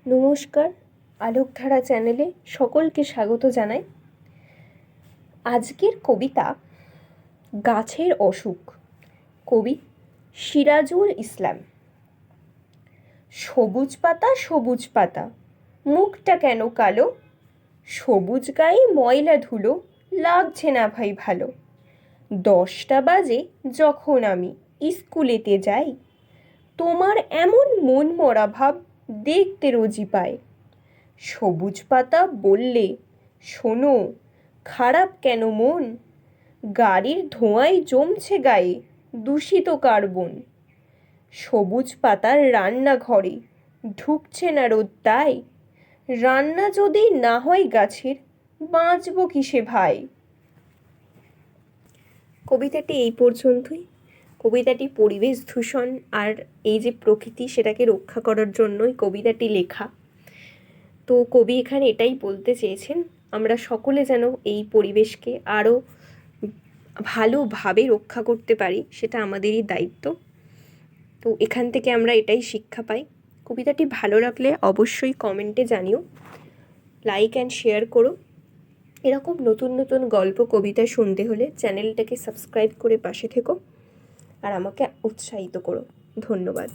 নমস্কার, আলোকধারা চ্যানেলে সকলকে স্বাগত জানাই। আজকের কবিতা গাছের অসুখ, কবি সিরাজুল ইসলাম। সবুজ পাতা, মুখটা কেন কালো? সবুজ গায়ে ময়লা ধুলো, লাগছে না ভাই ভালো। 10টা বাজে যখন আমি স্কুলেতে যাই, তোমার এমন মন মরা ভাব দেখতে রোজই পাই। সবুজ পাতা বললে, শোনো, খারাপ কেন মন? গাড়ির ধোঁয়ায় জমছে গায়ে দূষিত কার্বন। সবুজ পাতার রান্নাঘরে ঢুকছে না রোদ, তাই রান্না যদি না হয় গাছের, বাঁচব কিসে ভাই? কবিতাটি এই পর্যন্তই। কবিতাটি পরিবেশ দূষণ আর এই যে প্রকৃতি, সেটাকে রক্ষা করার জন্যই কবিতাটি লেখা। তো কবি এখানে এটাই বলতে চেয়েছেন, আমরা সকলে যেন এই পরিবেশকে আরও ভালোভাবে রক্ষা করতে পারি, সেটা আমাদেরই দায়িত্ব। তো এখান থেকে আমরা এটাই শিক্ষা পাই। কবিতাটি ভালো লাগলে অবশ্যই কমেন্টে জানিও, লাইক অ্যান্ড শেয়ার করো। এরকম নতুন নতুন গল্প কবিতা শুনতে হলে চ্যানেলটাকে সাবস্ক্রাইব করে পাশে থেকো আর আমাকে উৎসাহিত করো। ধন্যবাদ।